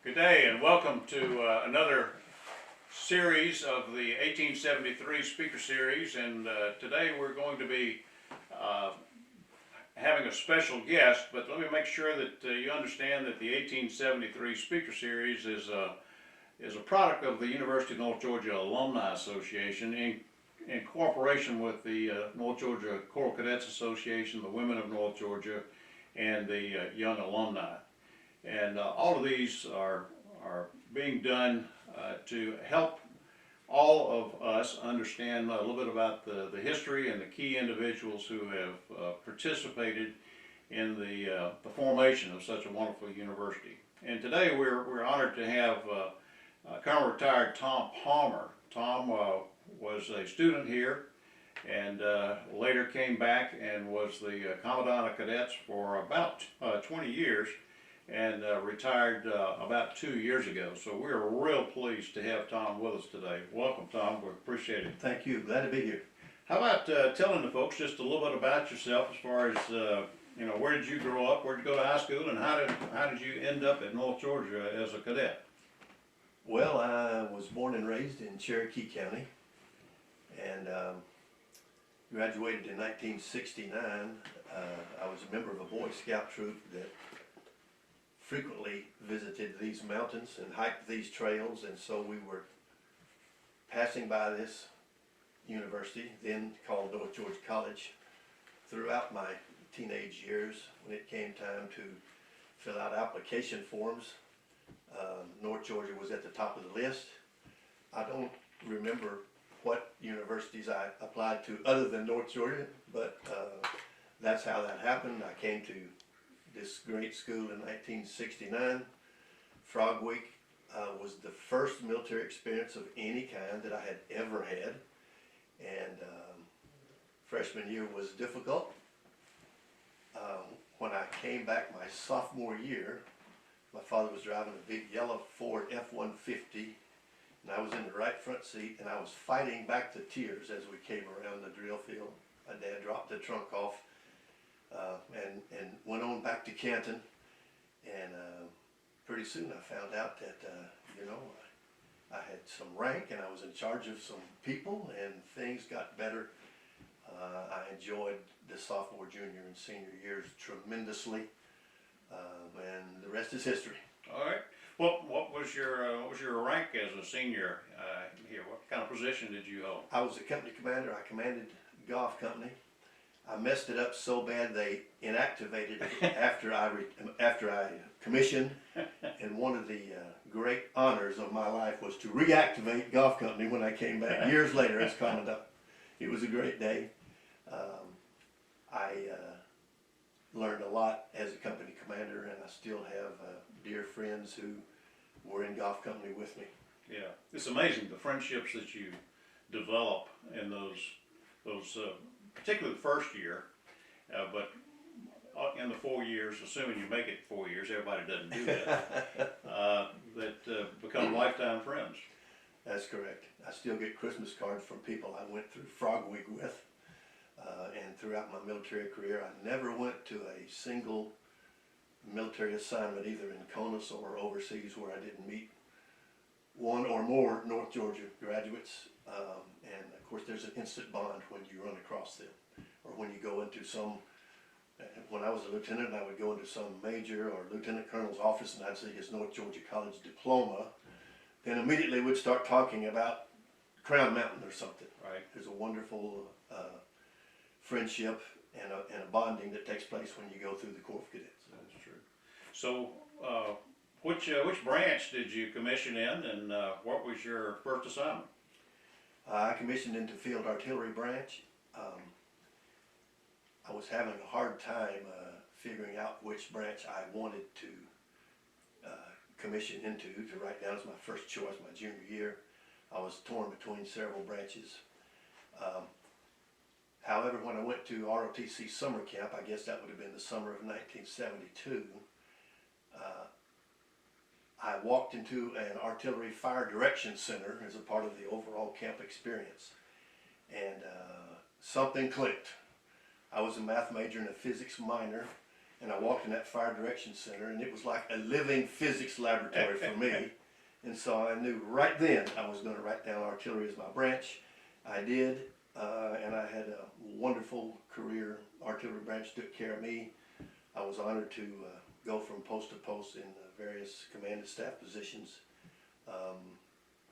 Good day and welcome to another series of the 1873 Speaker Series, and today we're going to be having a special guest, but let me make sure that you understand that the 1873 Speaker Series is a product of the University of North Georgia Alumni Association in cooperation with the North Georgia Corps of Cadets Association, the Women of North Georgia, and the Young Alumni. And all of these are being done to help all of us understand a little bit about the history and the key individuals who have participated in the formation of such a wonderful university. And today we're honored to have current retired Tom Palmer. Tom was a student here and later came back and was the Commandant of Cadets for about 20 years. And retired about 2 years ago. So we're real pleased to have Tom with us today. Welcome, Tom. We appreciate it. Thank you. Glad to be here. How about telling the folks just a little bit about yourself, as far as where did you grow up, where did you go to high school, and how did you end up at North Georgia as a cadet? Well, I was born and raised in Cherokee County, and graduated in 1969. I was a member of a Boy Scout troop that frequently visited these mountains and hiked these trails, and so we were passing by this university, then called North Georgia College, throughout my teenage years. When it came time to fill out application forms, North Georgia was at the top of the list. I don't remember what universities I applied to other than North Georgia, but that's how that happened. I came to this great school in 1969. Frog Week was the first military experience of any kind that I had ever had, and freshman year was difficult. When I came back my sophomore year, my father was driving a big yellow Ford F-150, and I was in the right front seat, and I was fighting back the tears as we came around the drill field. My dad dropped the trunk off and went on back to Canton, and pretty soon I found out that I had some rank and I was in charge of some people, and things got better. I enjoyed the sophomore, junior, and senior years tremendously, and the rest is history. All right. Well, what was your rank as a senior here? What kind of position did you hold? I was a company commander. I commanded golf company. I messed it up so bad they inactivated it after I commissioned, and one of the great honors of my life was to reactivate golf company when I came back years later as commandant. It was a great day. I learned a lot as a company commander, and I still have dear friends who were in golf company with me. Yeah, it's amazing the friendships that you develop in those particularly the first year, but in the 4 years, assuming you make it 4 years, everybody doesn't do that, that become lifetime friends. That's correct. I still get Christmas cards from people I went through Frog Week with, and throughout my military career, I never went to a single military assignment, either in CONUS or overseas, where I didn't meet one or more North Georgia graduates. And of course there's an instant bond when you run across them, or when you go into some, when I was a lieutenant, I would go into some major or lieutenant colonel's office and I'd see his North Georgia College diploma, then immediately we'd start talking about Crown Mountain or something. Right. There's a wonderful friendship and a bonding that takes place when you go through the Corps of Cadets. That's true. So which branch did you commission in, and what was your first assignment? I commissioned into Field Artillery Branch. I was having a hard time figuring out which branch I wanted to commission into, to write down as my first choice my junior year. I was torn between several branches. However, when I went to ROTC summer camp, I guess that would have been the summer of 1972, I walked into an artillery fire direction center as a part of the overall camp experience, and something clicked. I was a math major and a physics minor, and I walked in that fire direction center, and it was like a living physics laboratory for me. And so I knew right then I was going to write down artillery as my branch. I did, and I had a wonderful career. Artillery branch took care of me. I was honored to go from post to post in various command and staff positions.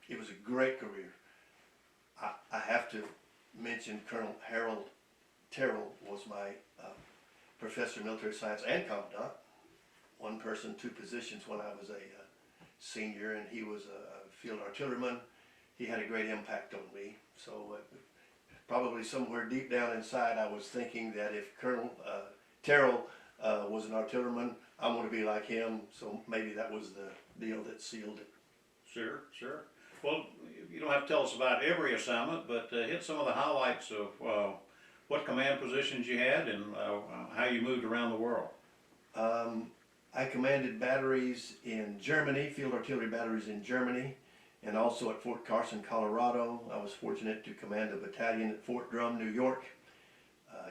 It was a great career. I have to mention Colonel Harold Terrell was my professor of military science and commandant. One person, two positions when I was a senior, and he was a field artilleryman. He had a great impact on me. So probably somewhere deep down inside I was thinking that if Colonel Terrell was an artilleryman, I want to be like him. So maybe that was the deal that sealed it. Sure, sure. Well, you don't have to tell us about every assignment, but hit some of the highlights of what command positions you had and how you moved around the world. I commanded batteries in Germany, field artillery batteries in Germany, and also at Fort Carson, Colorado. I was fortunate to command a battalion at Fort Drum, New York.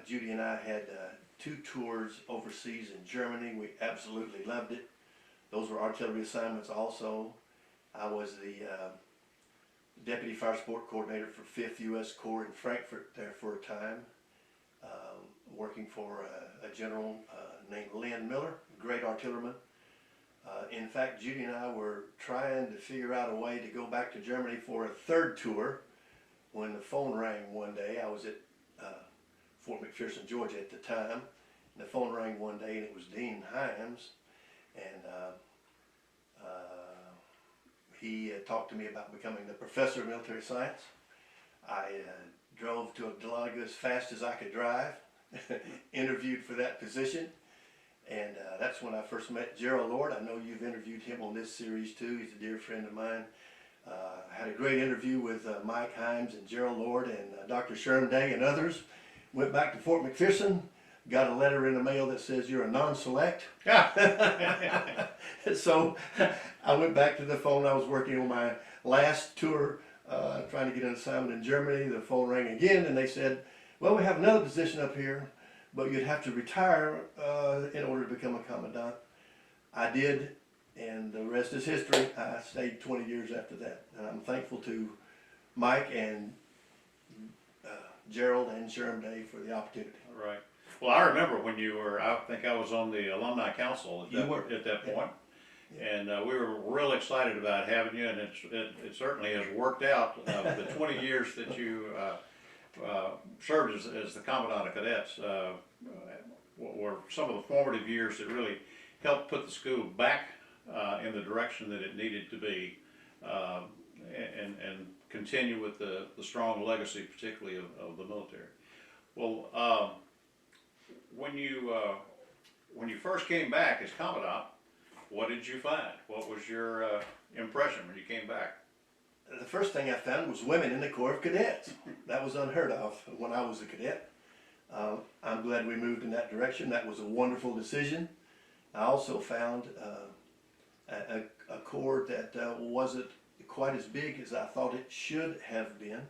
Judy and I had 2 tours overseas in Germany. We absolutely loved it. Those were artillery assignments also. I was the Deputy Fire Support Coordinator for 5th U.S. Corps in Frankfurt there for a time, working for a general named Lynn Miller, a great artilleryman. In fact, Judy and I were trying to figure out a way to go back to Germany for a 3rd tour when the phone rang one day. I was at Fort McPherson, Georgia at the time, and the phone rang one day and it was Dean Himes, and he talked to me about becoming the professor of military science. I drove to Atlanta as fast as I could drive, interviewed for that position, and that's when I first met Gerald Lord. I know you've interviewed him on this series too. He's a dear friend of mine. I had a great interview with Mike Himes and Gerald Lord and Dr. Sherm Day and others. Went back to Fort McPherson, got a letter in the mail that says you're a non-select. So I went back to the phone. I was working on my last tour, trying to get an assignment in Germany. The phone rang again and they said, well, we have another position up here, but you'd have to retire in order to become a commandant. I did, and the rest is history. I stayed 20 years after that. And I'm thankful to Mike and Gerald and Sherm Day for the opportunity. Right. Well, I remember when you were, I think I was on the alumni council at that point. Yeah. And we were real excited about having you, and it certainly has worked out. The 20 years that you served as the Commandant of Cadets were some of the formative years that really helped put the school back in the direction that it needed to be, and continue with the strong legacy, particularly of the military. Well, when you first came back as Commandant, what did you find? What was your impression when you came back? The first thing I found was women in the Corps of Cadets. That was unheard of when I was a cadet. I'm glad we moved in that direction. That was a wonderful decision. I also found a Corps that wasn't quite as big as I thought it should have been.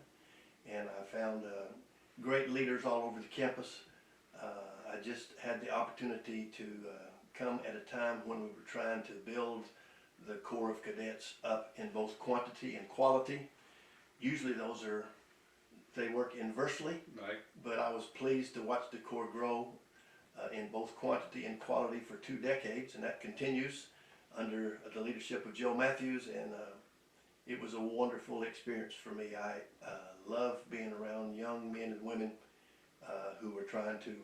And I found great leaders all over the campus. I just had the opportunity to come at a time when we were trying to build the Corps of Cadets up in both quantity and quality. Usually they work inversely, Right. but I was pleased to watch the Corps grow in both quantity and quality for 2 decades, and that continues under the leadership of Joe Matthews, and it was a wonderful experience for me. I love being around young men and women who are trying to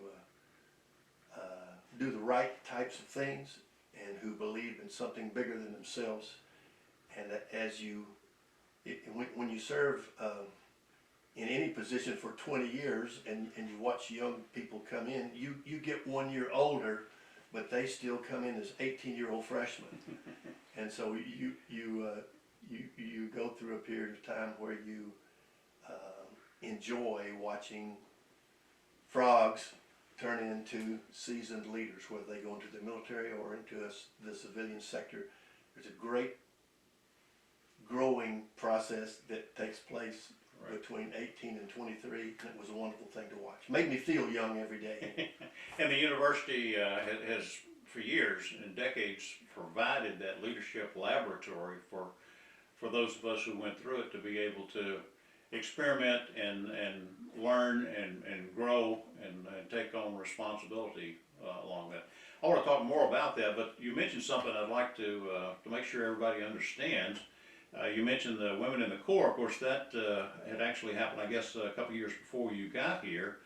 do the right types of things and who believe in something bigger than themselves. And that when you serve in any position for 20 years and you watch young people come in, you get 1 year older, but they still come in as 18-year-old freshmen. And so you go through a period of time where you enjoy watching frogs turn into seasoned leaders, whether they go into the military or into the civilian sector. There's a great growing process process that takes place Right. between 18 and 23, and it was a wonderful thing to watch. Made me feel young every day. And the university has, for years and decades, provided that leadership laboratory for those of us who went through it to be able to experiment and learn and grow and take on responsibility along that. I want to talk more about that, but you mentioned something I'd like to make sure everybody understands. You mentioned the women in the Corps. Of course, that had actually happened, I guess, a couple years before you got here.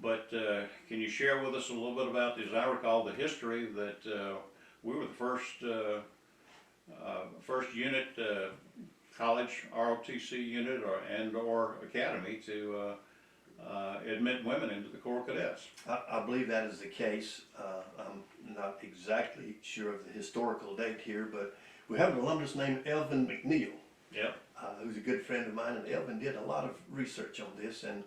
But can you share with us a little bit about, as I recall, the history that we were the first unit, college ROTC unit or academy to admit women into the Corps of Cadets? I believe that is the case. I'm not exactly sure of the historical date here, but we have an alumnus named Elvin McNeil, Yep. who's a good friend of mine, and Elvin did a lot of research on this, and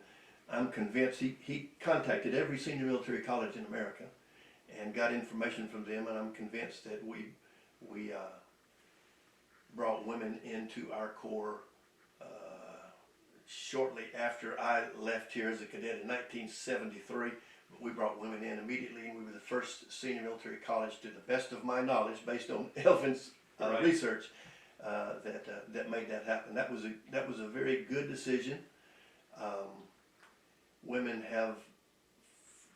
I'm convinced he contacted every senior military college in America and got information from them, and I'm convinced that we brought women into our Corps shortly after I left here as a cadet in 1973. We brought women in immediately, and we were the first senior military college, to the best of my knowledge, based on Elvin's Right. research, that made that happen. That was a very good decision. Women have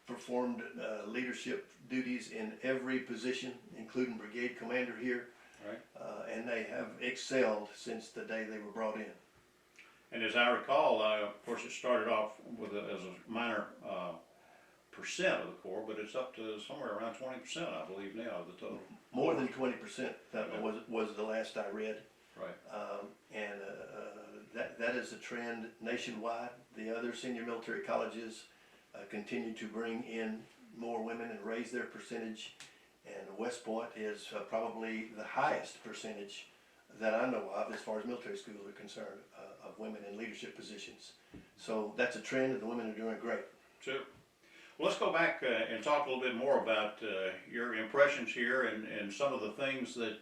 performed leadership duties in every position, including brigade commander here, Right. and they have excelled since the day they were brought in. And as I recall, of course, it started off as a minor percent of the Corps, but it's up to somewhere around 20%, I believe, now of the total. More than 20%, that Yeah. was the last I read. Right. And that is a trend nationwide. The other senior military colleges continue to bring in more women and raise their percentage. And West Point is probably the highest percentage that I know of, as far as military schools are concerned, of women in leadership positions. So that's a trend, and the women are doing great. Sure. Well, let's go back and talk a little bit more about your impressions here and some of the things that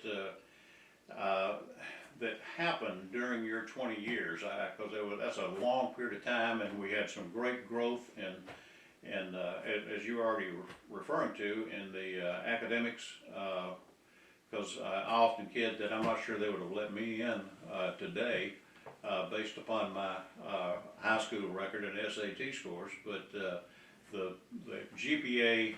that happened during your 20 years. Because that's a long period of time, and we had some great growth and as you were already referring to in the academics. Because I often kid that I'm not sure they would have let me in today based upon my high school record and SAT scores, but the GPA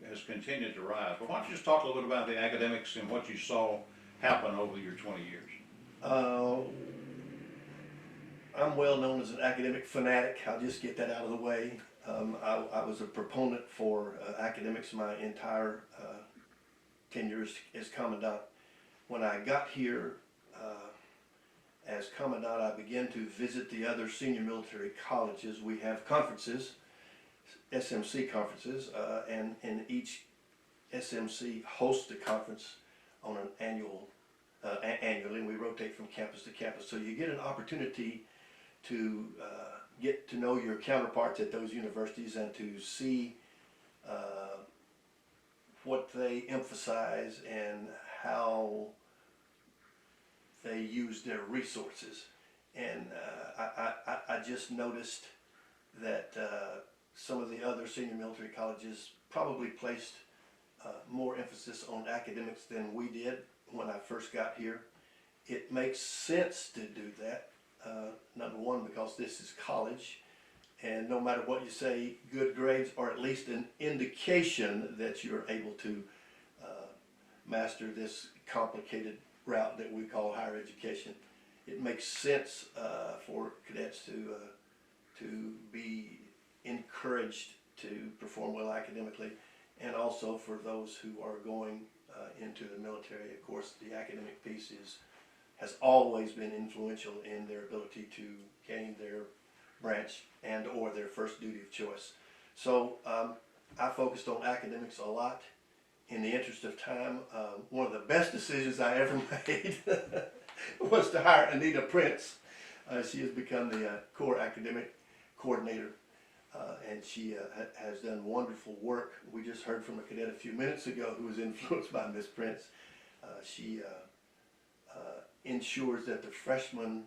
has continued to rise. But why don't you just talk a little bit about the academics and what you saw happen over your 20 years? I'm well known as an academic fanatic. I'll just get that out of the way. I was a proponent for academics my entire tenure as Commandant. When I got here as Commandant, I began to visit the other senior military colleges. We have conferences, SMC conferences, and each SMC hosts a conference on an annually, and we rotate from campus to campus. So you get an opportunity to get to know your counterparts at those universities and to see what they emphasize and how they use their resources. And I just noticed that some of the other senior military colleges probably placed more emphasis on academics than we did when I first got here. It makes sense to do that. Number one, because this is college, and no matter what you say, good grades are at least an indication that you're able to master this complicated route that we call higher education. It makes sense for cadets to be encouraged to perform well academically, and also for those who are going into the military. Of course, the academic piece has always been influential in their ability to gain their branch and or their first duty of choice. So I focused on academics a lot. In the interest of time, one of the best decisions I ever made was to hire Anita Prince. She has become the Corps academic coordinator, and she has done wonderful work. We just heard from a cadet a few minutes ago who was influenced by Miss Prince. She ensures that the freshmen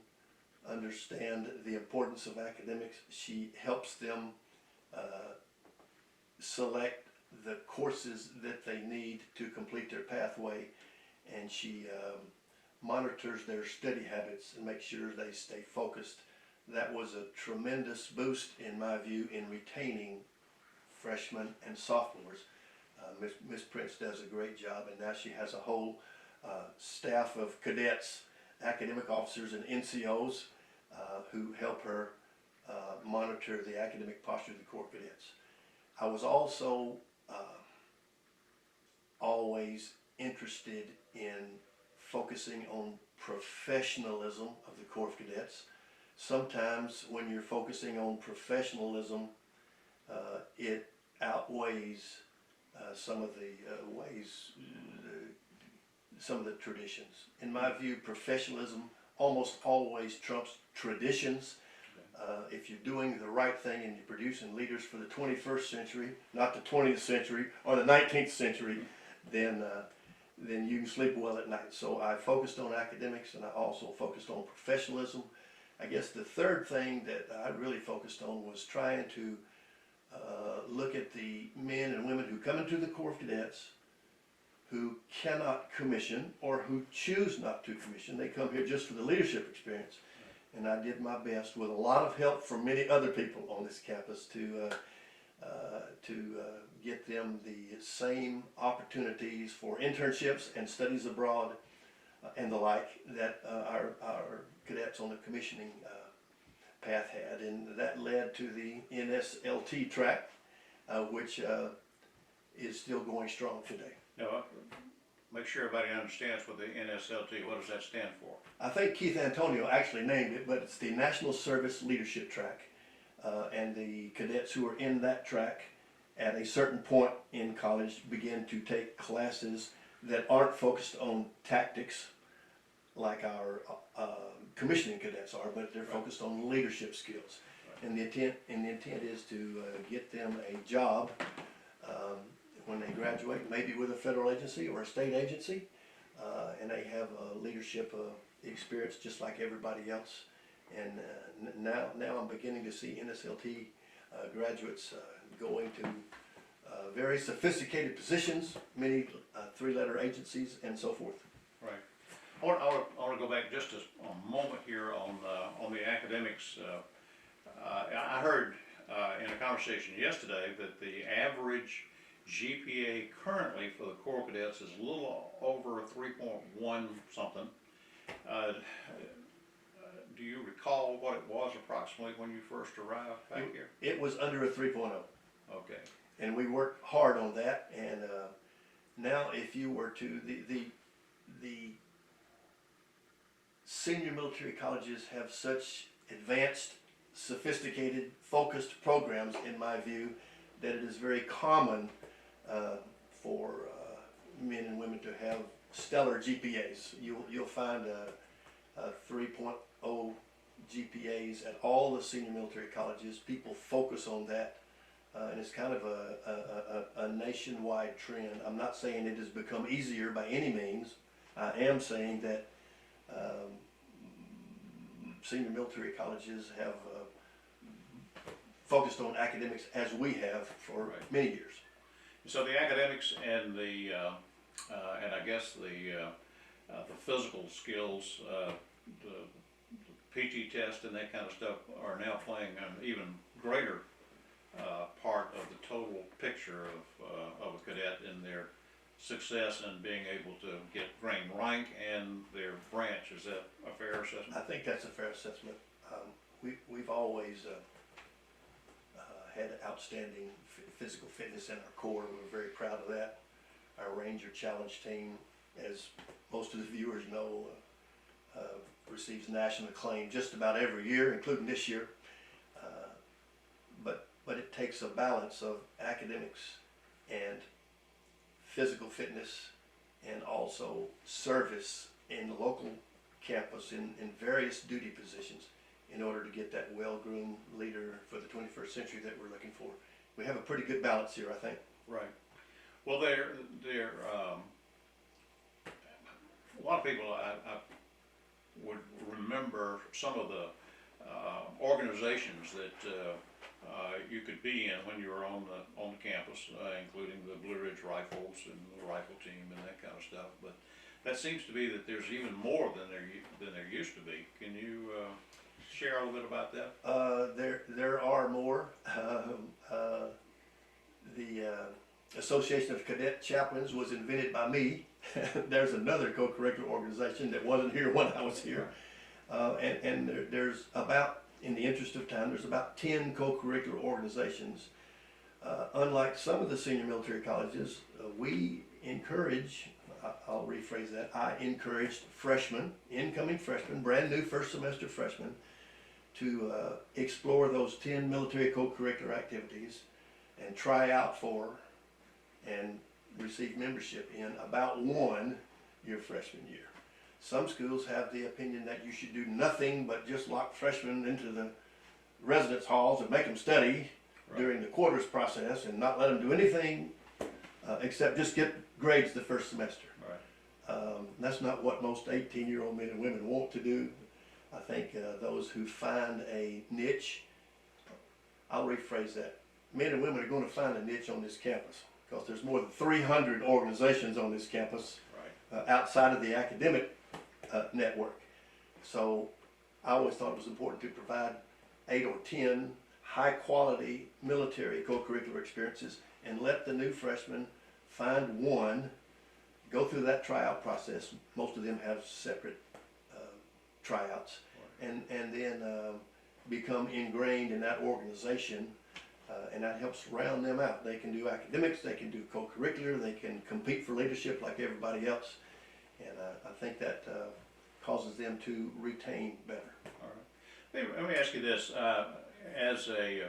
understand the importance of academics. She helps them select the courses that they need to complete their pathway, and she monitors their study habits and makes sure they stay focused. That was a tremendous boost, in my view, in retaining freshmen and sophomores. Miss Prince does a great job, and now she has a whole staff of cadets, academic officers, and NCOs who help her monitor the academic posture of the Corps of Cadets. I was also always interested in focusing on professionalism of the Corps of Cadets. Sometimes when you're focusing on professionalism, it outweighs some of the ways, some of the traditions. In my view, professionalism almost always trumps traditions. If you're doing the right thing and you're producing leaders for the 21st century, not the 20th century or the 19th century, then you can sleep well at night. So I focused on academics, and I also focused on professionalism. I guess the third thing that I really focused on was trying to look at the men and women who come into the Corps of Cadets who cannot commission or who choose not to commission. They come here just for the leadership experience. And I did my best, with a lot of help from many other people on this campus, to get them the same opportunities for internships and studies abroad and the like that our cadets on the commissioning path had. And that led to the NSLT track, which is still going strong today. Now, make sure everybody understands what the NSLT, what does that stand for? I think Keith Antonio actually named it, but it's the National Service Leadership Track. And the cadets who are in that track at a certain point in college begin to take classes that aren't focused on tactics like our commissioning cadets are, but they're focused on leadership skills. Right. And the intent is to get them a job when they graduate, maybe with a federal agency or a state agency, and they have a leadership experience just like everybody else. And now I'm beginning to see NSLT graduates going to very sophisticated positions, many three-letter agencies, and so forth. Right. I want to go back just a moment here on the academics. I heard in a conversation yesterday that the average GPA currently for the Corps of Cadets is a little over 3.1 something. Do you recall what it was approximately when you first arrived back here? It was under a 3.0. Okay. And we worked hard on that. And now, if you were to the senior military colleges have such advanced, sophisticated, focused programs, in my view, that it is very common for men and women to have stellar GPAs. You'll find 3.0 GPAs at all the senior military colleges. People focus on that, and it's kind of a nationwide trend. I'm not saying it has become easier by any means. I am saying that senior military colleges have focused on academics as we have for many years. So the academics and the and I guess the physical skills, the PT test and that kind of stuff are now playing an even greater part of the total picture of a cadet in their success and being able to get gain rank and their branch. Is that a fair assessment? I think that's a fair assessment. We've always had outstanding physical fitness in our Corps. We're very proud of that. Our Ranger Challenge team, as most of the viewers know, receives national acclaim just about every year, including this year. But it takes a balance of academics and physical fitness and also service in the local campus in various duty positions in order to get that well-groomed leader for the 21st century that we're looking for. We have a pretty good balance here, I think. Right. Well, there a lot of people I would remember some of the organizations that you could be in when you were on the campus, including the Blue Ridge Rifles and the rifle team and that kind of stuff. But that seems to be that there's even more than there used to be. Can you share a little bit about that? There are more. The Association of Cadet Chaplains was invented by me. There's another co-curricular organization that wasn't here when I was here. There's about, in the interest of time, there's about 10 co-curricular organizations. Unlike some of the senior military colleges, we encourage, I'll rephrase that, I encouraged freshmen, incoming freshmen, brand new first semester freshmen, to explore those 10 military co-curricular activities and try out for and receive membership in about one your freshman year. Some schools have the opinion that you should do nothing but just lock freshmen into the residence halls and make them study during the quarters process and not let them do anything except just get grades the first semester. That's not what most 18-year-old men and women want to do. I think those who find a niche, I'll rephrase that, men and women are going to find a niche on this campus because there's more than 300 organizations on this campus outside of the academic network. So I always thought it was important to provide 8 or 10 high-quality military co-curricular experiences and let the new freshmen find one, go through that tryout process. Most of them have separate tryouts, and then become ingrained in that organization, and that helps round them out. They can do academics, they can do co-curricular, they can compete for leadership like everybody else, and I think that causes them to retain better. All right. Let me ask you this, as a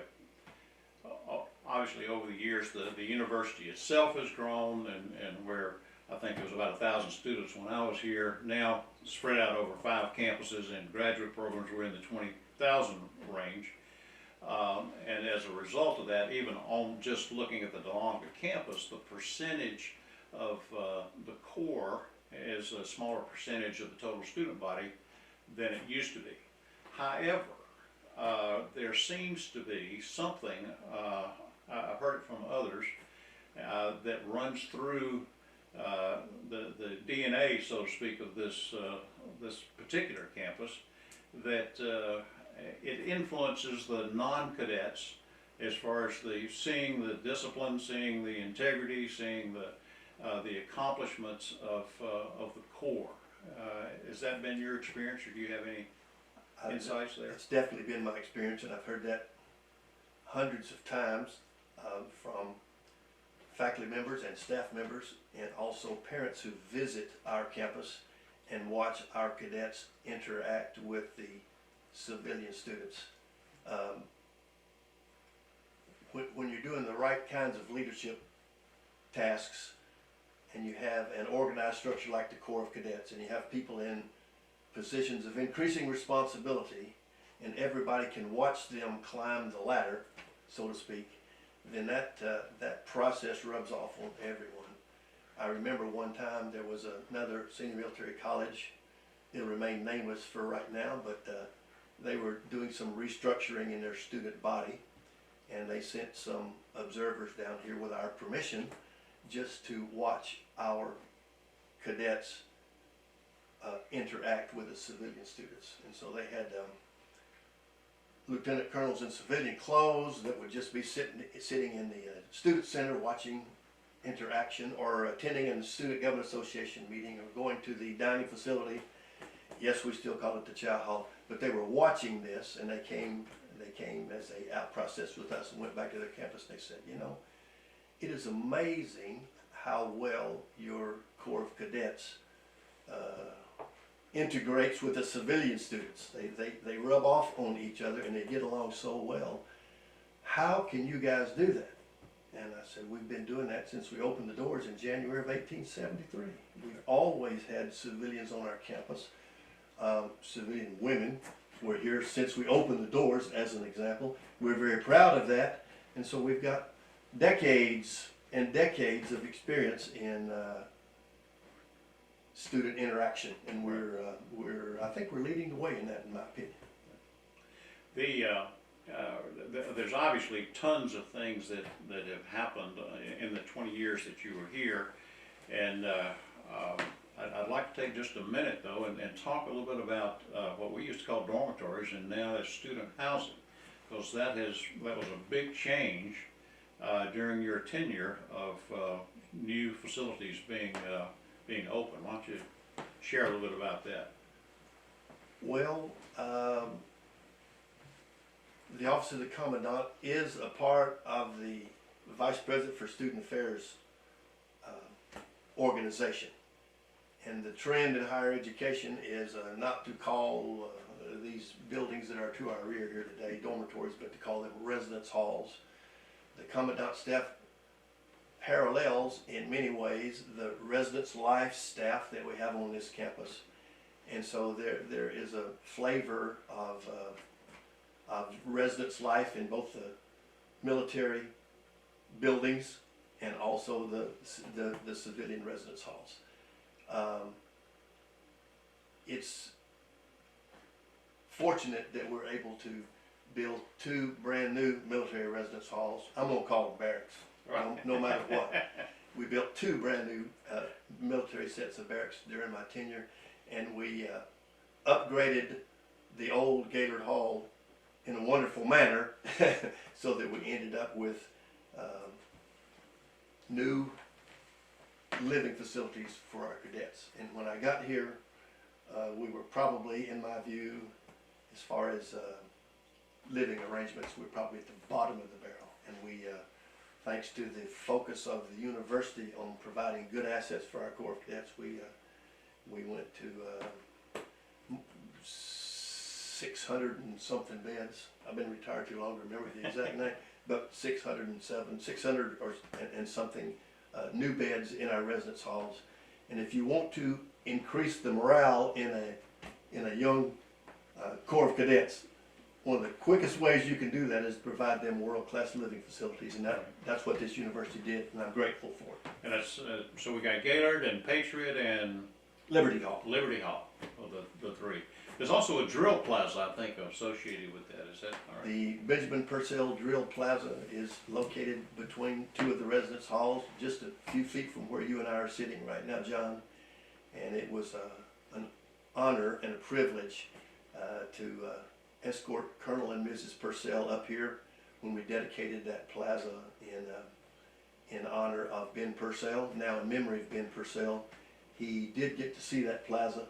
obviously over the years the university itself has grown, and where I think there was about 1,000 students when I was here, now spread out over 5 campuses, and graduate programs were in the 20,000 range. And as a result of that, even on just looking at the Dahlonega campus, the percentage of the Corps is a smaller percentage of the total student body than it used to be. However, there seems to be something, I've heard it from others, that runs through the DNA, so to speak, of this particular campus, that it influences the non-cadets as far as seeing the discipline, seeing the integrity, seeing the accomplishments of the Corps. Has that been your experience, or do you have any insights there? It's definitely been my experience, and I've heard that hundreds of times from faculty members and staff members, and also parents who visit our campus and watch our cadets interact with the civilian students. When you're doing the right kinds of leadership tasks, and you have an organized structure like the Corps of Cadets, and you have people in positions of increasing responsibility, and everybody can watch them climb the ladder, so to speak, then that process rubs off on everyone. I remember one time there was another senior military college, it'll remain nameless for right now, but they were doing some restructuring in their student body, and they sent some observers down here with our permission just to watch our cadets interact with the civilian students. And so they had lieutenant colonels in civilian clothes that would just be sitting in the student center watching interaction, or attending a student government association meeting, or going to the dining facility. Yes, we still call it the chow hall, but they were watching this, and they came as they out processed with us and went back to their campus. They said, you know, it is amazing how well your Corps of Cadets integrates with the civilian students. They rub off on each other and they get along so well. How can you guys do that? And I said, we've been doing that since we opened the doors in January of 1873. We've always had civilians on our campus, civilian women were here since we opened the doors, as an example. We're very proud of that, and so we've got decades and decades of experience in student interaction, and I think we're leading the way in that, in my opinion. There's obviously tons of things that have happened in the 20 years that you were here, and I'd like to take just a minute though and talk a little bit about what we used to call dormitories and now as student housing, because that was a big change during your tenure of new facilities being open. Why don't you share a little bit about that? Well, the Office of the Commandant is a part of the Vice President for Student Affairs organization. And the trend in higher education is not to call these buildings that are to our rear here today dormitories, but to call them residence halls. The Commandant staff parallels in many ways the residence life staff that we have on this campus. And so there is a flavor of residence life in both the military buildings and also the civilian residence halls. It's fortunate that we're able to build 2 brand new military residence halls. I'm gonna call them barracks, Right. no matter what. We built 2 brand new military sets of barracks during my tenure, and we upgraded the old Gaylord Hall in a wonderful manner so that we ended up with new living facilities for our cadets. And when I got here, we were probably, in my view, as far as living arrangements, we're probably at the bottom of the barrel. And we, thanks to the focus of the university on providing good assets for our Corps of Cadets, we went to 600 and something beds. I've been retired too long to remember the exact name, but 600 and something new beds in our residence halls. And if you want to increase the morale in a young Corps of Cadets, one of the quickest ways you can do that is provide them world-class living facilities, and that's what this university did, and I'm grateful for it. And that's so we got Gaylord and Patriot and Liberty Hall. Liberty Hall, the 3. There's also a drill plaza, I think, associated with that. Is that all right? The Benjamin Purcell Drill Plaza is located between 2 of the residence halls, just a few feet from where you and I are sitting right now, John. And it was an honor and a privilege to escort Colonel and Mrs. Purcell up here when we dedicated that plaza in honor of Ben Purcell, now in memory of Ben Purcell. He did get to see that plaza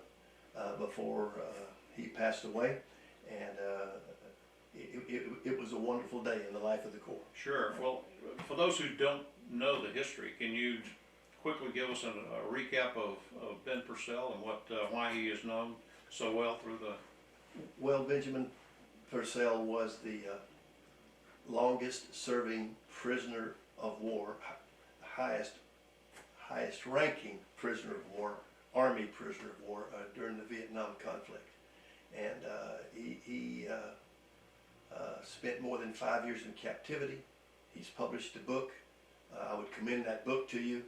before he passed away, and it was a wonderful day in the life of the Corps. Sure. Well, for those who don't know the history, can you quickly give us a recap of Ben Purcell and why he is known so well through the... Well, Benjamin Purcell was the longest serving prisoner of war, highest ranking prisoner of war, Army prisoner of war during the Vietnam conflict. And he spent more than 5 years in captivity. He's published a book. I would commend that book to you.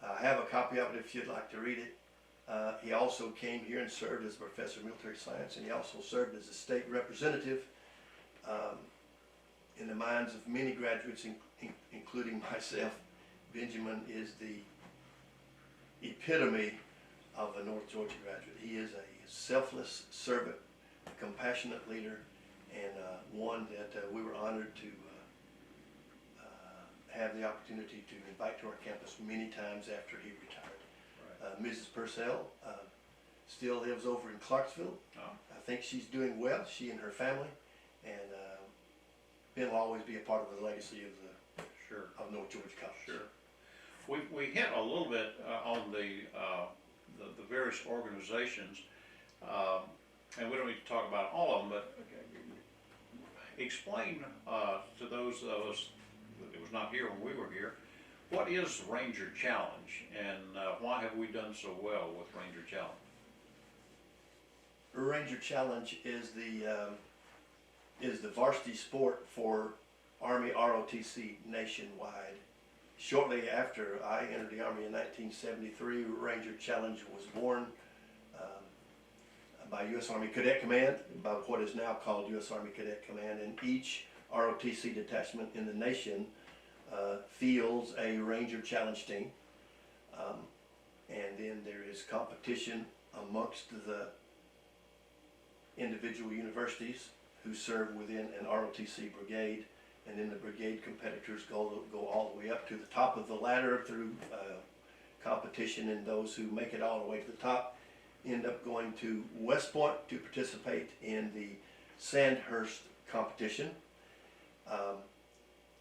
I have a copy of it if you'd like to read it. He also came here and served as a professor of military science, and he also served as a state representative. In the minds of many graduates, including myself, Benjamin is the epitome of a North Georgia graduate. He is a selfless servant, a compassionate leader, and one that we were honored to have the opportunity to invite to our campus many times after he retired. Right. Mrs. Purcell still lives over in Clarksville. Oh. I think she's doing well, she and her family, and Ben will always be a part of the legacy of North Georgia College. Sure. We hit a little bit on the various organizations, and we don't need to talk about all of them, but explain to those of us that was not here when we were here, what is Ranger Challenge, and why have we done so well with Ranger Challenge? Ranger Challenge is the varsity sport for Army ROTC nationwide. Shortly after I entered the Army in 1973, Ranger Challenge was born. by U.S. Army Cadet Command, by what is now called U.S. Army Cadet Command, and each ROTC detachment in the nation fields a Ranger Challenge team. And then there is competition amongst the individual universities who serve within an ROTC brigade, and then the brigade competitors go all the way up to the top of the ladder through competition, and those who make it all the way to the top end up going to West Point to participate in the Sandhurst competition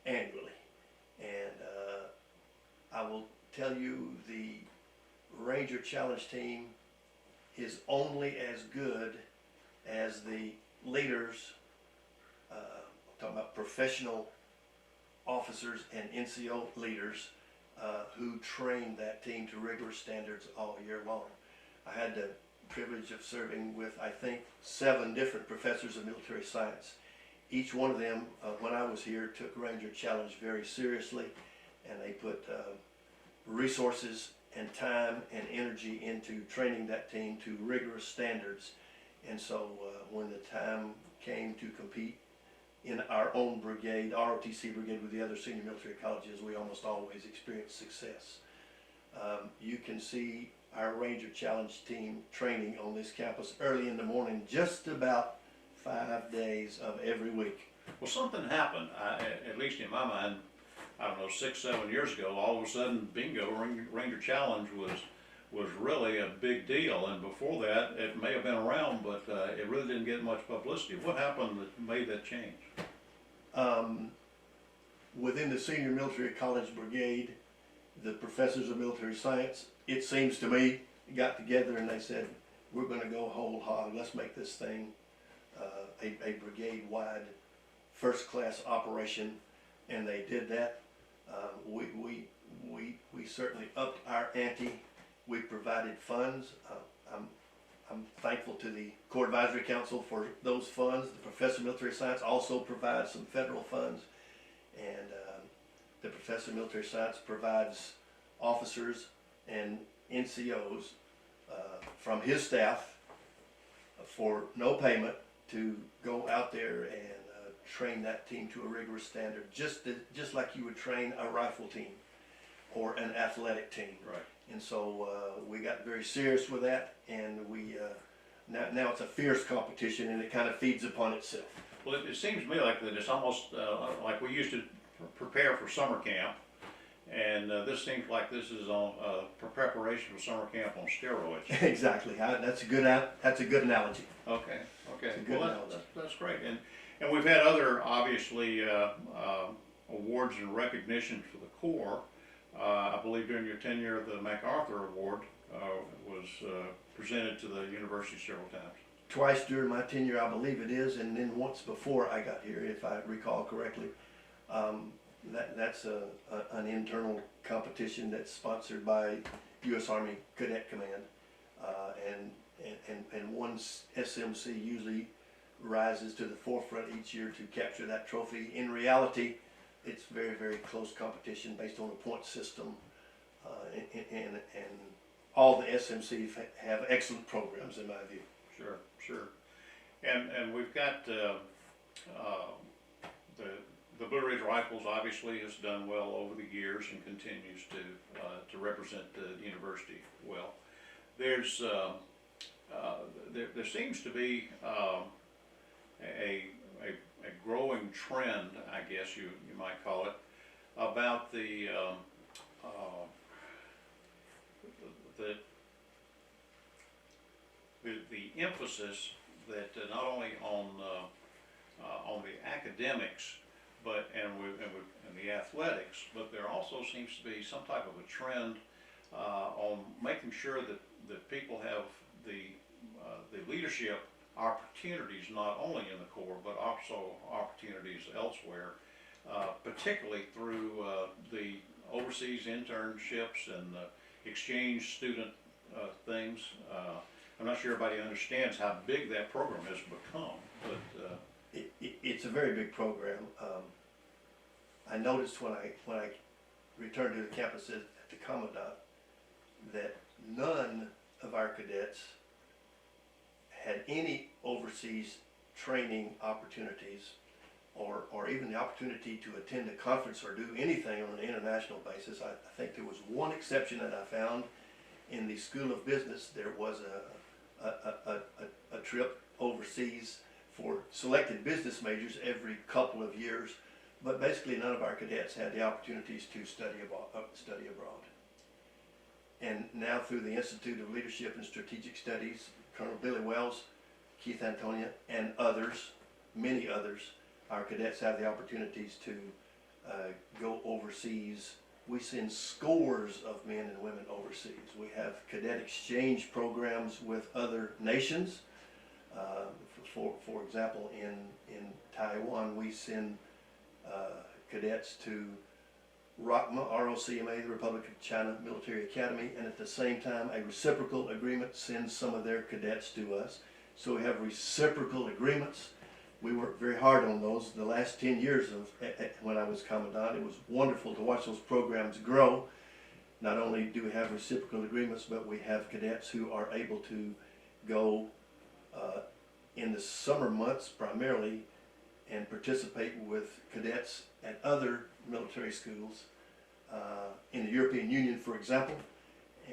annually. And I will tell you, the Ranger Challenge team is only as good as the leaders, I'm talking about professional officers and NCO leaders who train that team to rigorous standards all year long. I had the privilege of serving with, I think, 7 different professors of military science. Each one of them, when I was here, took Ranger Challenge very seriously, and they put resources and time and energy into training that team to rigorous standards. And so when the time came to compete in our own brigade, ROTC brigade, with the other senior military colleges, we almost always experienced success. You can see our Ranger Challenge team training on this campus early in the morning, just about 5 days of every week. Well, something happened, at least in my mind, I don't know, 6, 7 years ago. All of a sudden, bingo, Ranger Challenge was really a big deal. And before that, it may have been around, but it really didn't get much publicity. What happened that made that change? Within the senior military college brigade, the professors of military science, it seems to me, got together and they said, we're going to go whole hog. Let's make this thing a brigade-wide first-class operation. And they did that. We certainly upped our ante. We provided funds. I'm thankful to the Corps Advisory Council for those funds. The Professor of Military Science also provides some federal funds, and the Professor of Military Science provides officers and NCOs from his staff for no payment to go out there and train that team to a rigorous standard, just like you would train a rifle team or an athletic team. Right. And so we got very serious with that, and we now it's a fierce competition, and it kind of feeds upon itself. Well, it seems to me like that it's almost like we used to prepare for summer camp, and this seems like this is on preparation for summer camp on steroids. Exactly. That's a good analogy. Okay. It's a good analogy. That's great. And we've had other, obviously, awards and recognition for the Corps. I believe during your tenure, the Macarthur Award was presented to the university several times. Twice during my tenure, I believe it is, and then once before I got here, if I recall correctly. That's an internal competition that's sponsored by U.S. Army Cadet Command, and one SMC usually rises to the forefront each year to capture that trophy. In reality, it's very, very close competition based on a point system, and all the SMCs have excellent programs in my view. Sure. And we've got the Blue Ridge Rifles obviously has done well over the years and continues to represent the university well. There's there seems to be a growing trend, I guess you might call it, about the emphasis that not only on the academics, but and the athletics, but there also seems to be some type of a trend on making sure that people have the leadership opportunities not only in the Corps but also opportunities elsewhere, particularly through the overseas internships and the exchange student things. I'm not sure everybody understands how big that program has become, but it's a very big program. I noticed when I returned to the campus at the Commandant that none of our cadets had any overseas training opportunities or even the opportunity to attend a conference or do anything on an international basis. I think there was one exception that I found in the School of Business. There was a trip overseas for selected business majors every couple of years, but basically none of our cadets had the opportunities to study abroad. And now through the Institute of Leadership and Strategic Studies, Colonel Billy Wells, Keith Antonia, and others, many others, our cadets have the opportunities to go overseas. We send scores of men and women overseas. We have cadet exchange programs with other nations. For example, in Taiwan, we send cadets to ROCMA, ROCMA, the Republic of China Military Academy, and at the same time, a reciprocal agreement sends some of their cadets to us. So we have reciprocal agreements. We worked very hard on those. The last 10 years of when I was Commandant, it was wonderful to watch those programs grow. Not only do we have reciprocal agreements, but we have cadets who are able to go in the summer months primarily and participate with cadets at other military schools in the European Union, for example,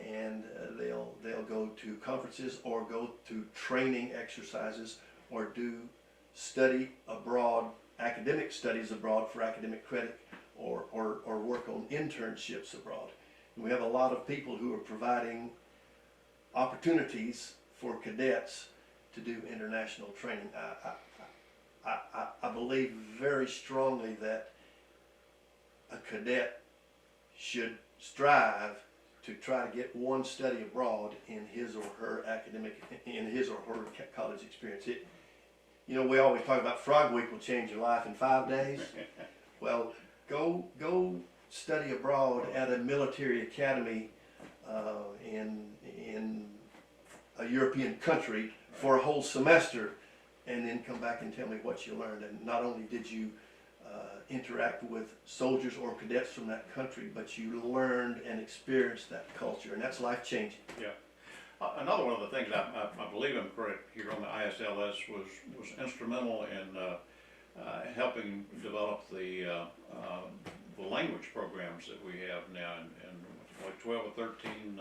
and they'll go to conferences or go to training exercises or do study abroad, academic studies abroad for academic credit, or work on internships abroad. And we have a lot of people who are providing opportunities for cadets to do international training. I believe very strongly that a cadet should strive to try to get one study abroad in his or her college experience. You know, we always talk about Frog Week will change your life in 5 days. Well, go study abroad at a military academy in a European country for a whole semester, and then come back and tell me what you learned. And not only did you interact with soldiers or cadets from that country, but you learned and experienced that culture, and that's life-changing. Yeah. Another one of the things I believe I'm correct here on the ISLS was instrumental in helping develop the language programs that we have now in like 12 or 13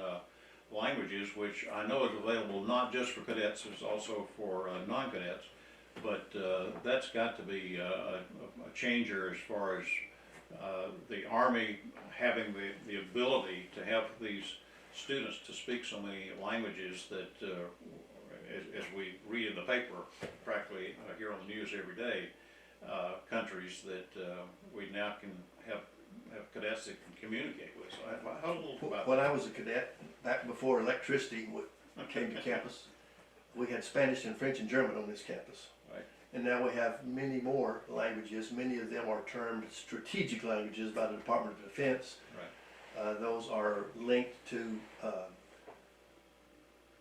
languages, which I know is available not just for cadets, it's also for non-cadets. But that's got to be a changer as far as the Army having the ability to have these students to speak so many languages that, as we read in the paper, practically hear on the news every day, countries that we now can have cadets that can communicate with. So how a little about when I was a cadet, back before electricity came to campus, we had Spanish and French and German on this campus. Right. And now we have many more languages. Many of them are termed strategic languages by the Department of Defense. Right. Those are linked to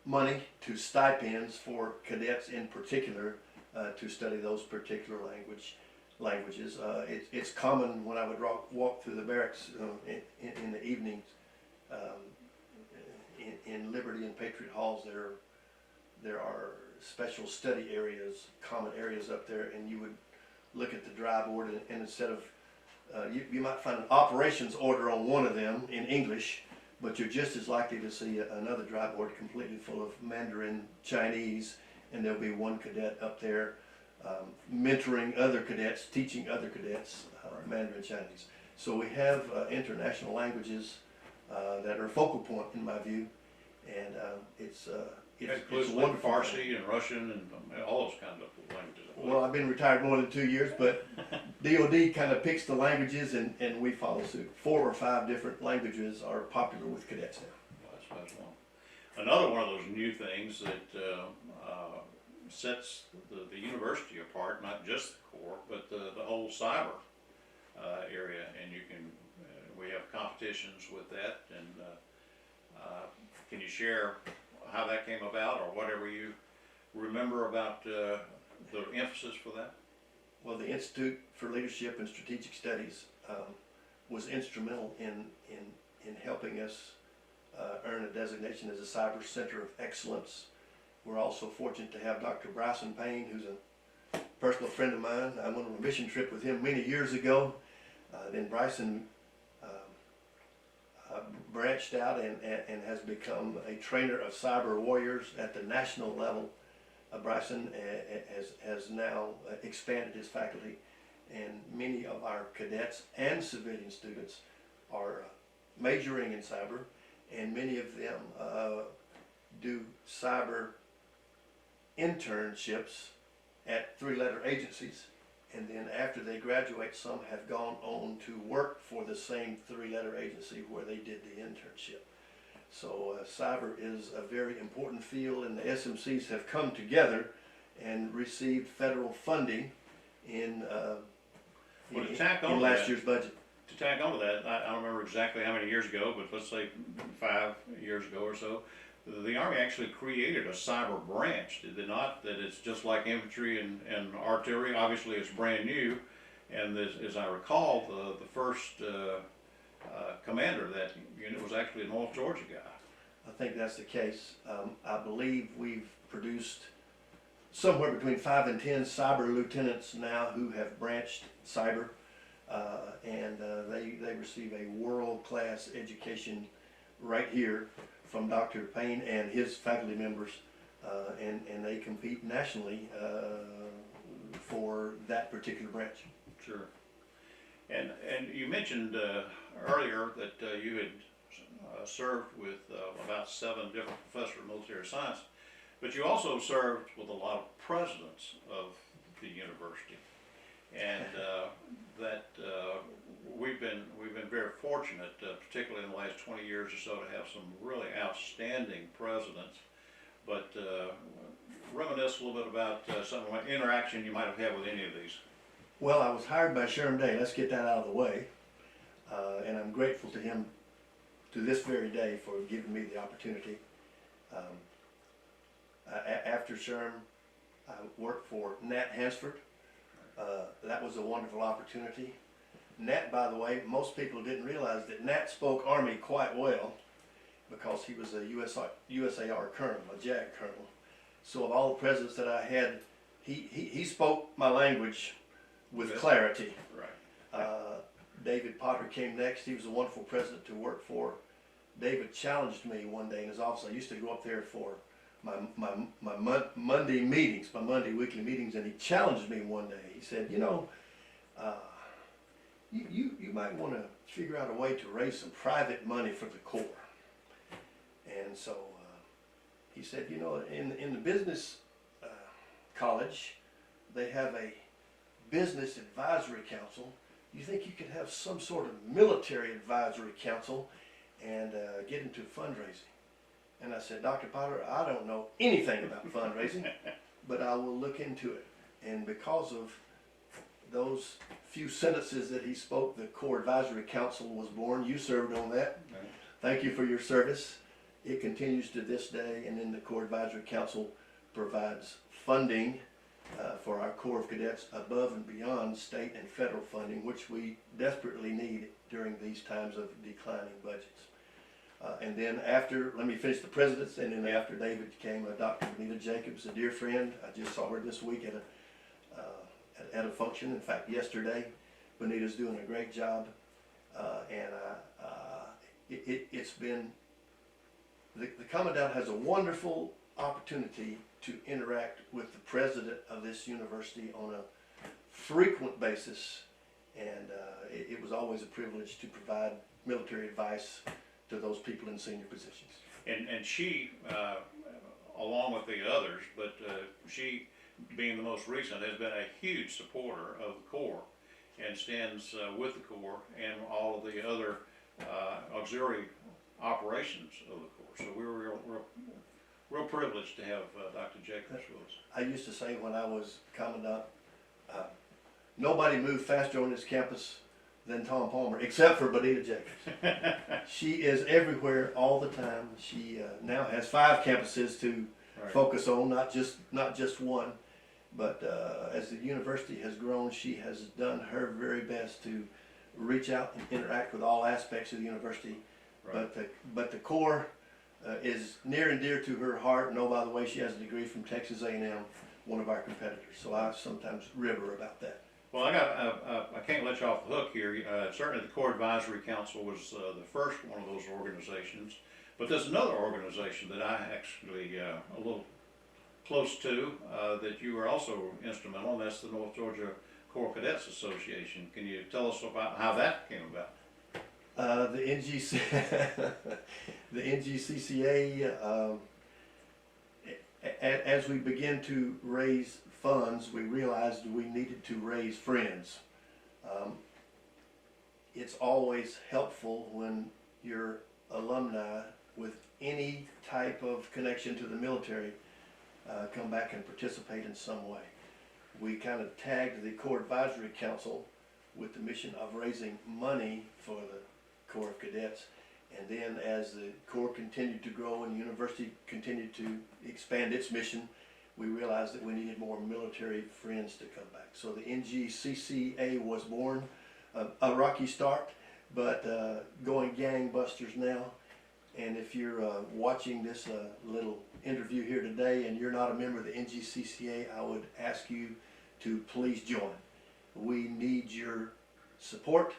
money, to stipends for cadets in particular to study those particular languages. It's common when I would walk through the barracks in the evenings in Liberty and Patriot Halls. There are special study areas, common areas up there, and you would look at the dry board, and instead of you might find an operations order on one of them in English, but you're just as likely to see another dry board completely full of Mandarin Chinese, and there'll be one cadet up there mentoring other cadets, teaching other cadets Mandarin Chinese. So we have international languages that are a focal point in my view, and it's wonderful. Farsi and Russian and all those kinds of languages. Well, I've been retired more than 2 years, but DOD kind of picks the languages and we follow suit. 4 or 5 different languages are popular with cadets now. Well, that's one. Another one of those new things that sets the university apart, not just the Corps, but the whole cyber area, and you can we have competitions with that, and can you share how that came about, or whatever you remember about the emphasis for that? Well, the Institute for Leadership and Strategic Studies was instrumental in helping us earn a designation as a Cyber Center of Excellence. we're also fortunate to have Dr. Bryson Payne, who's a personal friend of mine. I went on a mission trip with him many years ago. Then Bryson branched out and has become a trainer of cyber warriors at the national level. Bryson has now expanded his faculty, and many of our cadets and civilian students are majoring in cyber, and many of them do cyber internships at three-letter agencies, and then after they graduate, some have gone on to work for the same three-letter agency where they did the internship. So cyber is a very important field, and the SMCs have come together and received federal funding in last year's budget. To tack onto that, I don't remember exactly how many years ago, but let's say 5 years ago or so, the Army actually created a cyber branch, did they not? That it's just like infantry and artillery. Obviously it's brand new, and this, as I recall, the first commander of that unit was actually a North Georgia guy. I think that's the case. I believe we've produced somewhere between 5 and 10 cyber lieutenants now who have branched cyber, and they receive a world-class education right here from Dr. Payne and his faculty members, and they compete nationally for that particular branch. Sure. And you mentioned earlier that you had served with about 7 different professors of military science, but you also served with a lot of presidents of the university, and we've been very fortunate, particularly in the last 20 years or so, to have some really outstanding presidents. But reminisce a little bit about some of the interaction you might have had with any of these. Well, I was hired by Sherman Day. Let's get that out of the way, and I'm grateful to him to this very day for giving me the opportunity. After Sherman, I worked for Nat Hansford. That was a wonderful opportunity. Nat, by the way, most people didn't realize that Nat spoke Army quite well because he was a USAR colonel, a JAG colonel. So of all the presidents that I had, he spoke my language with clarity. Right. David Potter came next. He was a wonderful president to work for. David challenged me one day in his office. I used to go up there for my Monday meetings, my Monday weekly meetings, and he challenged me one day. He said, you know, you might want to figure out a way to raise some private money for the Corps. And so he said, you know, in the business college, they have a business advisory council. You think you could have some sort of military advisory council and get into fundraising? And I said, Dr. Potter, I don't know anything about fundraising, but I will look into it. And because of those few sentences that he spoke, the Corps Advisory Council was born. You served on that. Right. Thank you for your service. It continues to this day, and then the Corps Advisory Council provides funding for our Corps of Cadets above and beyond state and federal funding, which we desperately need during these times of declining budgets. And then after, let me finish the presidents, and then after David came Dr. Benita Jacobs, a dear friend. I just saw her this week at a function. In fact, yesterday, Benita's doing a great job, and it's been, the Commandant has a wonderful opportunity to interact with the president of this university on a frequent basis, and it was always a privilege to provide military advice to those people in senior positions. And she, along with the others, but she, being the most recent, has been a huge supporter of the Corps and stands with the Corps and all of the other auxiliary operations of the Corps. So we're real privileged to have Dr. Jacobs with us. I used to say when I was Commandant, nobody moved faster on this campus than Tom Palmer, except for Benita Jacobs. She is everywhere all the time. She now has 5 campuses to focus on, not just one. But as the university has grown, she has done her very best to reach out and interact with all aspects of the university. Right. But the Corps is near and dear to her heart. And oh, by the way, she has a degree from Texas A&M, one of our competitors. So I sometimes rib her about that. Well, I can't let you off the hook here. Certainly the Corps Advisory Council was the first one of those organizations. But there's another organization that I actually a little close to that you were also instrumental, and that's the North Georgia Corps of Cadets Association. Can you tell us about how that came about? The NGC, the NGCCA, as we began to raise funds, we realized we needed to raise friends. It's always helpful when your alumni with any type of connection to the military come back and participate in some way. We kind of tagged the Corps Advisory Council with the mission of raising money for the Corps of Cadets. And then as the Corps continued to grow and the university continued to expand its mission, we realized that we needed more military friends to come back. So the NGCCA was born, a rocky start, but going gangbusters now. And if you're watching this little interview here today and you're not a member of the NGCCA, I would ask you to please join. We need your support,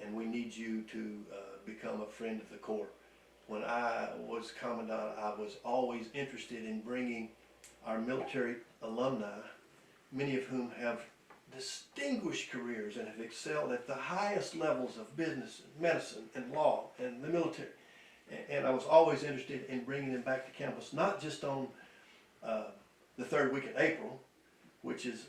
and we need you to become a friend of the Corps. When I was Commandant, I was always interested in bringing our military alumni, many of whom have distinguished careers and have excelled at the highest levels of business, medicine, and law, and the military. And I was always interested in bringing them back to campus, not just on the third week in April, which is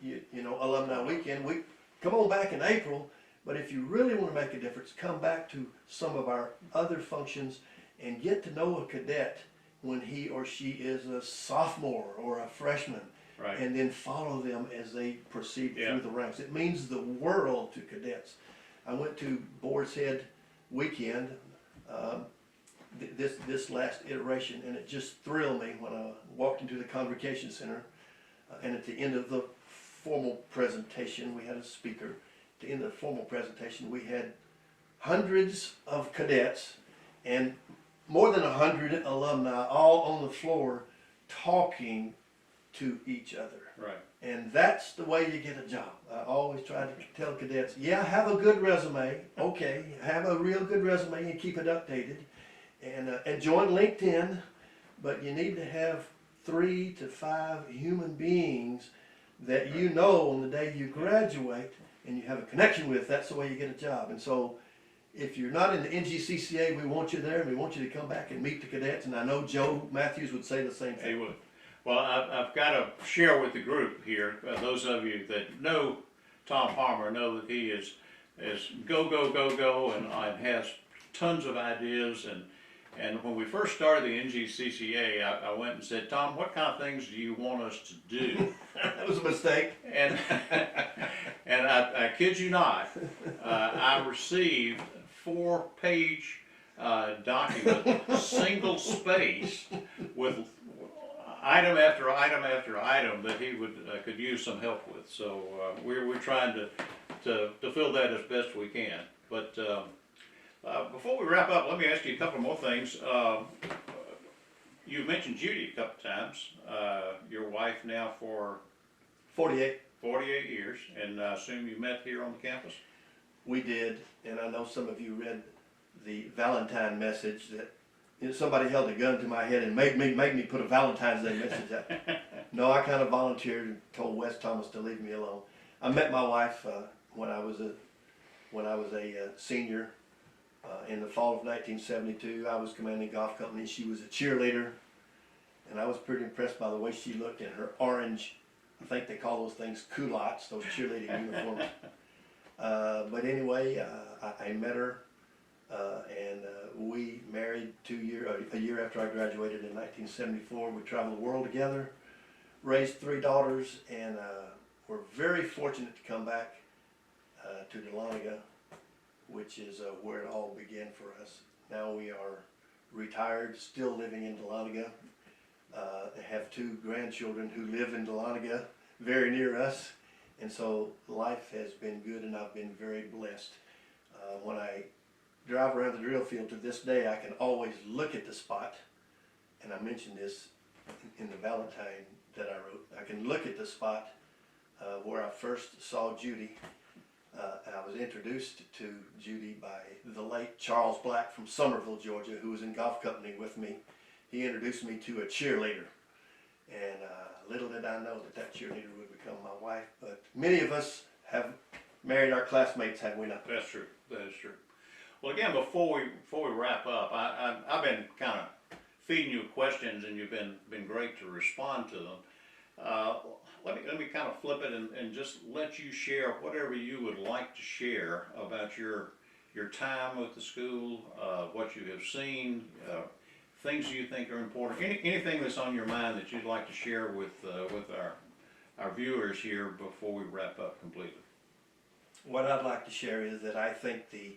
you know, alumni weekend. We come on back in April, but if you really want to make a difference, come back to some of our other functions and get to know a cadet when he or she is a sophomore or a freshman, Right. and then follow them as they proceed through the ranks. It means the world to cadets. I went to Boar's Head weekend, this last iteration, and it just thrilled me when I walked into the Convocation Center, and at the end of the formal presentation, we had a speaker. At the end of the formal presentation, we had hundreds of cadets and more than 100 alumni all on the floor talking to each other. Right. And that's the way you get a job. I always try to tell cadets, yeah, have a good resume. Okay, have a real good resume and keep it updated. And join LinkedIn, but you need to have 3 to 5 human beings that you know on the day you graduate and you have a connection with. That's the way you get a job. And so if you're not in the NGCCA, we want you there, and we want you to come back and meet the cadets. And I know Joe Matthews would say the same thing. He would. Well, I've got to share with the group here, those of you that know Tom Palmer know that he is go, go, go, go, and has tons of ideas. And when we first started the NGCCA, I went and said, Tom, what kind of things do you want us to do? That was a mistake. And and I kid you not, I received 4-page document, single space, with item after item after item that he could use some help with. So we're trying to fill that as best we can. But before we wrap up, let me ask you a couple more things. You mentioned Judy a couple times. Your wife now for 48. 48 years, and I assume you met here on the campus? We did, and I know some of you read the Valentine message that, you know, somebody held a gun to my head and made me put a Valentine's Day message out. No, I kind of volunteered and told Wes Thomas to leave me alone. I met my wife when I was a senior in the fall of 1972. I was commanding golf company. She was a cheerleader, and I was pretty impressed by the way she looked in her orange, I think they call those things culottes, those cheerleading uniforms. But anyway, I met her, and we married a year after I graduated in 1974. We traveled the world together, raised 3 daughters, and we're very fortunate to come back to Dahlonega, which is where it all began for us. Now we are retired, still living in Dahlonega. Have 2 grandchildren who live in Dahlonega, very near us, and so life has been good, and I've been very blessed. When I drive around the drill field to this day, I can always look at the spot, and I mentioned this in the Valentine that I wrote. I can look at the spot where I first saw Judy. And I was introduced to Judy by the late Charles Black from Somerville, Georgia, who was in golf company with me. He introduced me to a cheerleader, and little did I know that that cheerleader would become my wife. But many of us have married our classmates, have we not? That's true. That is true. Well, again, before we wrap up, I've been kind of feeding you questions, and you've been great to respond to them. Let me kind of flip it and just let you share whatever you would like to share about your time with the school, what you have seen, things you think are important, anything that's on your mind that you'd like to share with our viewers here before we wrap up completely. What I'd like to share is that I think the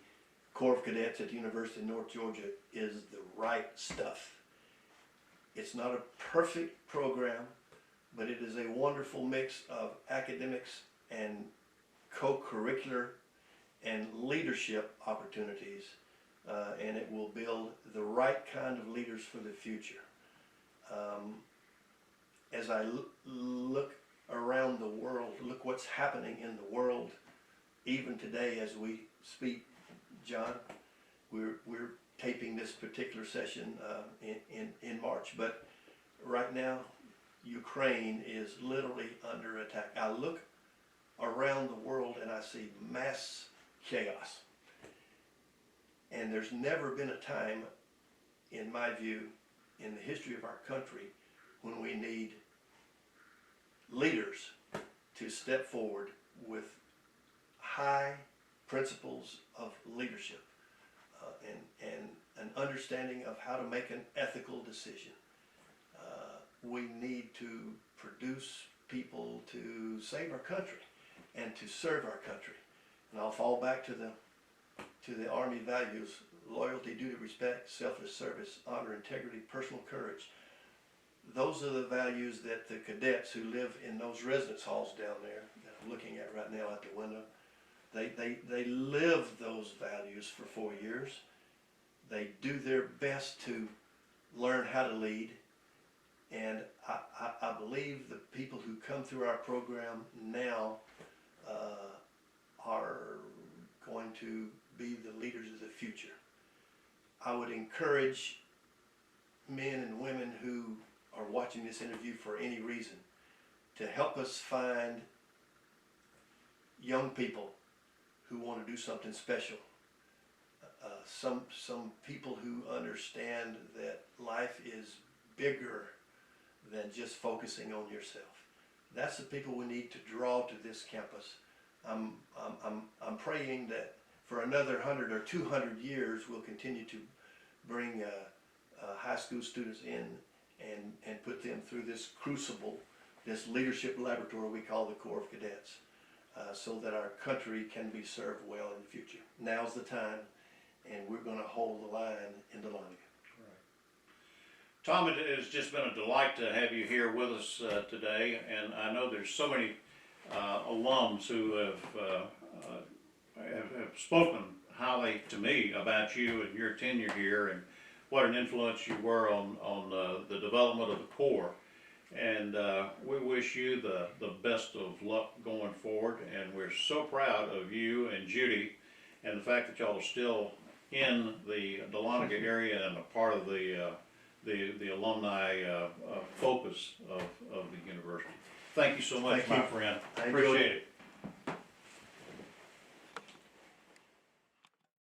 Corps of Cadets at the University of North Georgia is the right stuff. It's not a perfect program, but it is a wonderful mix of academics and co-curricular and leadership opportunities, and it will build the right kind of leaders for the future. As I look around the world, look what's happening in the world, even today as we speak, John, we're taping this particular session in March, but right now Ukraine is literally under attack. I look around the world and I see mass chaos. And there's never been a time, in my view, in the history of our country when we need leaders to step forward with high principles of leadership and an understanding of how to make an ethical decision. We need to produce people to save our country and to serve our country. And I'll fall back to the Army values: loyalty, duty, respect, selfless service, honor, integrity, personal courage. Those are the values that the cadets who live in those residence halls down there that I'm looking at right now out the window, they live those values for 4 years. They do their best to learn how to lead. And I believe the people who come through our program now are going to be the leaders of the future. I would encourage men and women who are watching this interview for any reason to help us find young people who want to do something special. Some people who understand that life is bigger than just focusing on yourself. That's the people we need to draw to this campus. I'm praying that for another 100 or 200 years we'll continue to bring high school students in and put them through this crucible, this leadership laboratory we call the Corps of Cadets, so that our country can be served well in the future. Now's the time, and we're going to hold the line in Dahlonega. Tom, it has just been a delight to have you here with us today, and I know there's so many alums who have spoken highly to me about you and your tenure here, and what an influence you were on the development of the Corps. And we wish you the best of luck going forward, and we're so proud of you and Judy, and the fact that y'all are still in the Dahlonega area and a part of the alumni focus of the university. Thank you so much, my friend. I Appreciate enjoyed it.